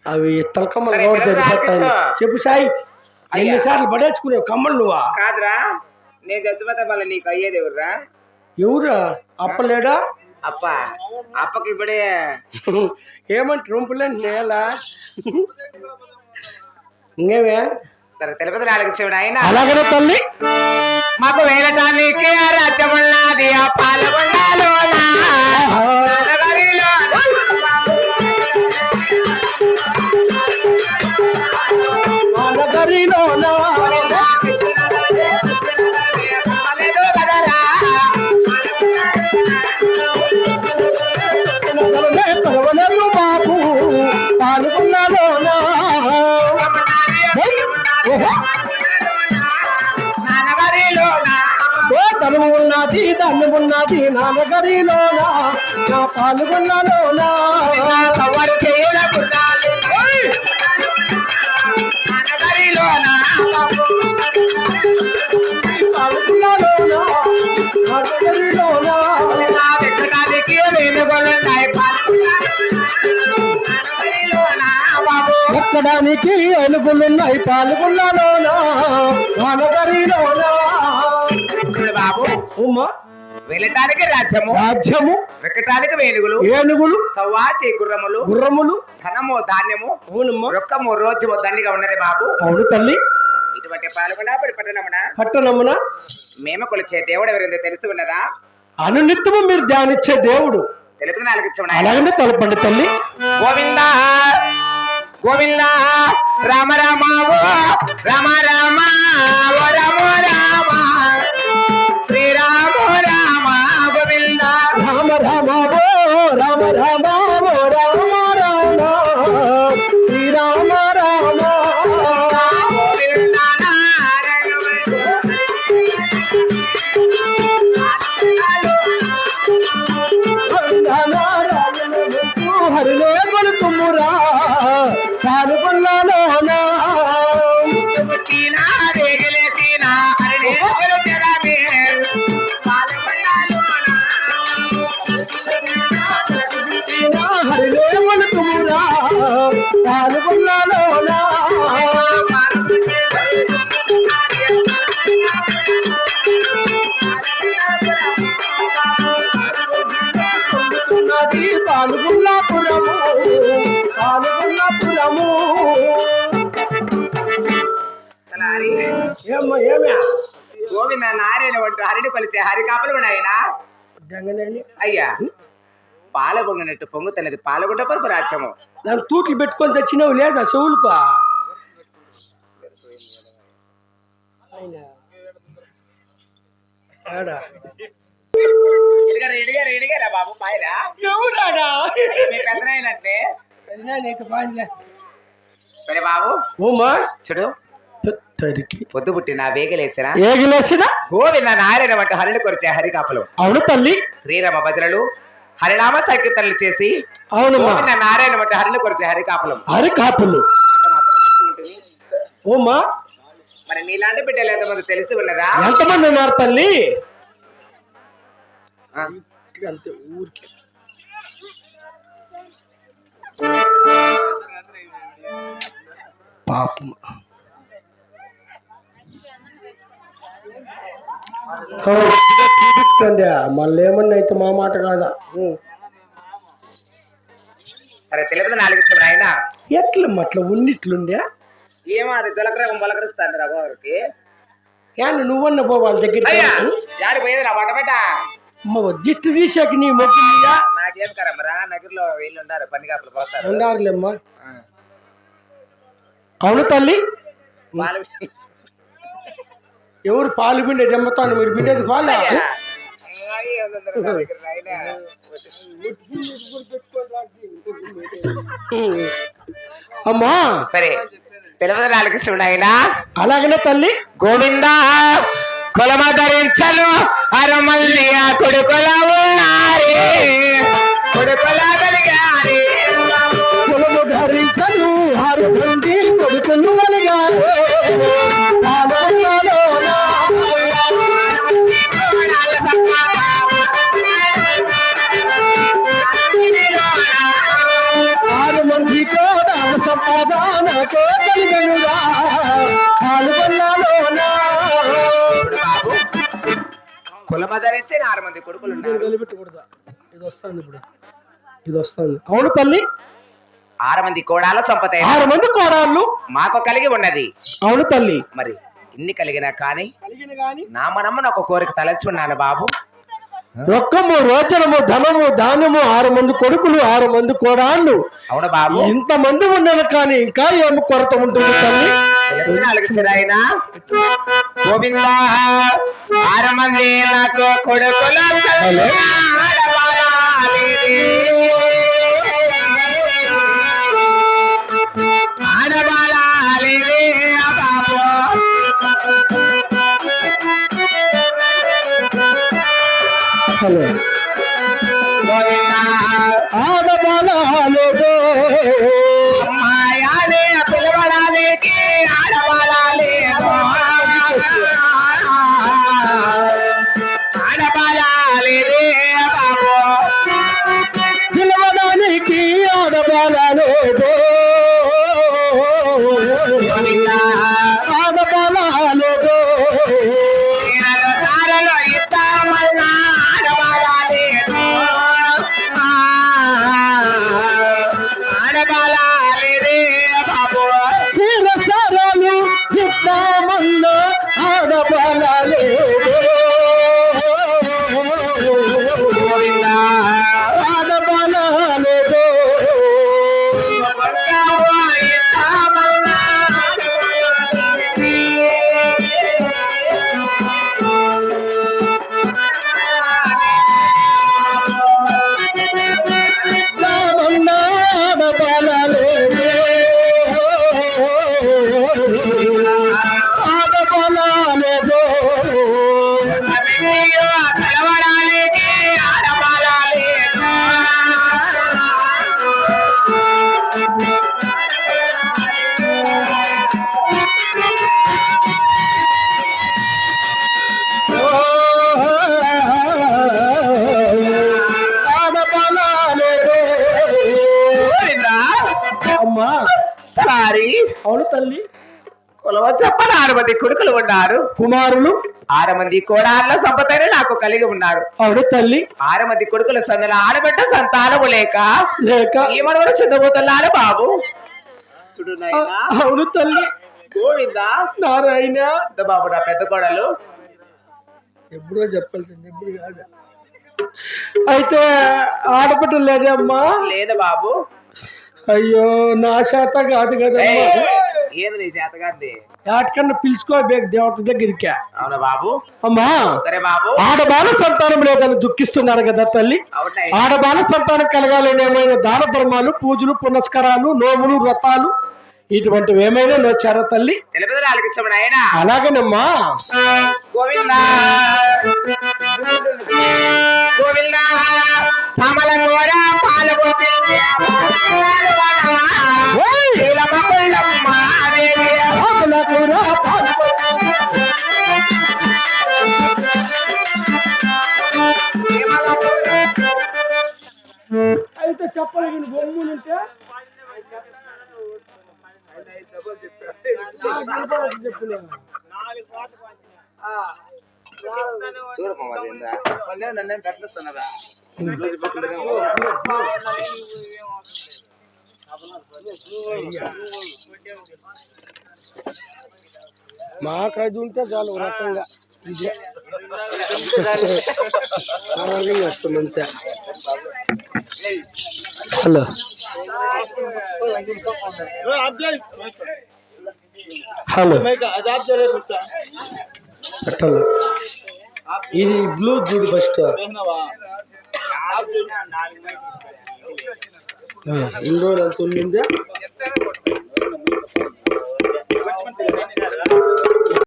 అవి తలకమ్మలు కూడా సరిపోతాయి. చెప్పు సాయి, ఎన్నిసార్లు పడేసుకునేవు కమ్మలు నువ్వా? కాదురా, నేను చచ్చిపోతే మళ్ళీ నీకు అయ్యేది ఎవర్రా? ఎవరా? అప్పలేడా? అప్ప అప్పకి ఇప్పుడే ఏమంటే రొంపులేండి నేలా ఇంకేమే? సరే తిరుపతి నాలుగు చెవుడు ఆయన అలాగనే తల్లి మాకు వేలటానికి రాజ్యమున్నది ఆ పాలగొండలోనా నగరిలోనా బాబు పాల్గొన్నలోనా తను ఉన్నది దాన్ని ఉన్నది నా నగరిలోనా నా పాల్గొన్నలోనా సవారు చేయకుండా పాల్గొన్నలోనా నా నగరిలోనా ఎక్కడానికి ఎలుగులున్నాయి పాల్గొన్నలోనా నా నగరిలోనా. బాబు ఉమ్మా వెళ్ళటానికి రాజ్యము రాజ్యము, వెక్కటానికి వేలుగులు ఏనుగులు, సవ్వాచి గుర్రములు, గుర్రములు, ధనము ధాన్యము, అవునమ్మా రొక్కము రోజు దండిగా ఉన్నది బాబు. అవును తల్లి. ఇటువంటి పాల్గొండా పట్టణమునా పట్టణమున మేము కొలిచే దేవుడు ఎవరిందో తెలిసి ఉన్నదా? అనునిత్యము మీరు ధ్యానించే దేవుడు తెలుపు నాలుగు అలాగనే తలపండి తల్లి. గోవిందా గోవిందా రామ రామ రామ రామ ఓ రామ రామ శ్రీరామ రామ గోవింద రామ రామ ఓ రామ రామ ఓ రామ రామ శ్రీరామ రామ గోవింద హరిలో కొలుతుమురా పాల్గొన్నలోనా హరిలో కొలుతుమురా పాల్గొన్నలోనా పాల్గొన్నాపురము పాల్గొన్నాపురము. ఏమ్మా ఏమే? గోవింద నారాయణ వంటి హరిని కొలిచే హరి కాపలు కూడా ఆయన అయ్యా పాల పొంగినట్టు పొంగుతున్నది పాలగుంట పరుపు రాజ్యము. దాని తూట్లు పెట్టుకొని తెచ్చినావు లేదా చెవులకు? ఇడిగారా బాబు పాయలా మీ పెద్దనాయనంటే సరే బాబు ఓమా చూడు పొద్దు పుట్టిన వేగలేసినా గోవింద నారాయణ వంటి హరిని కొరిచే హరి కాపలు. అవును తల్లి. శ్రీరామ భజనలు హరినామ సంకీర్తనలు చేసి అవును గోవింద నారాయణ వంటి హరిని కొరిచే హరి కాపలు. హరి కాపులు ఓమా. మరి నీలాంటి బిడ్డలు ఎంతమంది తెలిసి ఉన్నదా? ఎంతమంది ఉన్నారు తల్లి? అంతే ఊరికి పాపం. చూపించుకోండి మళ్ళీ ఏమన్నా అయితే మా మాట కాదా. సరే తెలియదు నాలుగు ఆయన ఎట్లమ్మా అట్లా ఉన్నిట్లుండే ఏమో అది జలకరకం బలకరిస్తాంది రఘువారికి. నువ్వన్న పో వాళ్ళ దగ్గర పోయేది నా బట్టబెట్ట జిట్టు తీసాక నీ మొగ్గుయా నాకేం కరమ్మరా నగర్లో వీళ్ళు ఉండారు పని కాపలు పోతారు ఉండారులేమ్మా. అవును తల్లి. ఎవరు పాలు పిండే దెమ్మతాను మీరు పిండేది పాలు అమ్మా. సరే తెలియదు నాలుగు చూడాయన అలాగనే తల్లి. గోవిందా కులమ ధరించలు అరమల్లి ఆ కొడుకుల ఉన్నారే కొడుకుల కలిగారే కులము ధరించలు అరమంది కొడుకులు కలిగారే ఆరు మంది కూడా సంపాదన కోటలుగా పాల్గొన్నాలోనా. బాబు కులమ ధరించే 6 మంది కొడుకులు ఉన్నారు. కలిపెట్టకూడదా? ఇది వస్తుంది ఇప్పుడు, ఇది వస్తుంది. అవును తల్లి, 6 మంది కోడాల సంపద 6 మంది కోడళ్ళు మాకు కలిగి ఉన్నది. అవును తల్లి. మరి ఇన్ని కలిగినా కానీ నా మనమ్మను ఒక కోరిక తలచుకున్నాను బాబు. రొక్కము, రోచనము, ధనము, ధాన్యము, 6 మంది కొడుకులు, 6 మంది కోడాళ్ళు. అవును బాబు. ఇంతమంది ఉండాలి కానీ ఇంకా ఏమి కొరత ఉంటుంది తల్లి? ఆయన గోవింద 6 మంది నాకు కొడుకులు ఆడబాలేదే బాబు. హలో గోవింద ఆడబాలేదు అమ్మాయాలే పిలవడానికి ఆడబాలేదు. ఆడబాలేదే బాబు. పిలవడానికి ఆడబాలేదు ఆడబాలేదు. సారలో ఇద్దామన్నా ఆడబాలేదు. ఆడబాలేదే బాబు. చిరసరలు ఇద్దామన్న ఆడబాలేదు ఆడబాలేదు. కలవడానికి ఆడబాలేదు. అమ్మా సారీ. అవును తల్లి. కులవ చెప్పని 6 మంది కొడుకులు ఉన్నారు. కుమారులు 6 మంది కోడాళ్ళ సంపదనే నాకు కలిగి ఉన్నారు. అవును తల్లి. 6 మంది కొడుకుల సందల ఆడబిడ్డ సంతానము లేక లేక ఏమనవరు సిద్ధపోతున్నారు బాబు. చూడు నాయనా. అవును తల్లి. గోవిందా నారాయణ. బాబు నా పెద్ద కోడలు ఎప్పుడో చెప్పాల్సింది, ఎప్పుడు కాదు. అయితే ఆడబిడ్డ లేదే అమ్మా? లేదు బాబు. అయ్యో నా చేత కాదు కదమ్మా. ఏది నీ చేత కాదు. వాటికన్నా పిలుచుకోబేకు దేవత దగ్గరికి. అవునా బాబు. అమ్మా సరే బాబు. ఆడబాల సంతానం లేదని దుఃఖిస్తున్నారు కదా తల్లి. ఆడబాల సంతానం కలగాలని ఏమైనా దాన ధర్మాలు, పూజలు, పునస్కారాలు, నోములు, వ్రతాలు ఇటువంటివి ఏమైనా నోచారా తల్లి? అలాగేనమ్మా. గోవిందా గోవిందా కమల గోర పాలు అయితే చెప్పాలి బొమ్ములుంటే మాకు అది ఉంటే చాలు రకంగా ఇదే వస్తుందంతే. హలో హలో పెట్టాలి. ఇది బ్లూ జూడి ఫస్ట్ ఇన్ని రోజులు అంత ఉండిందా?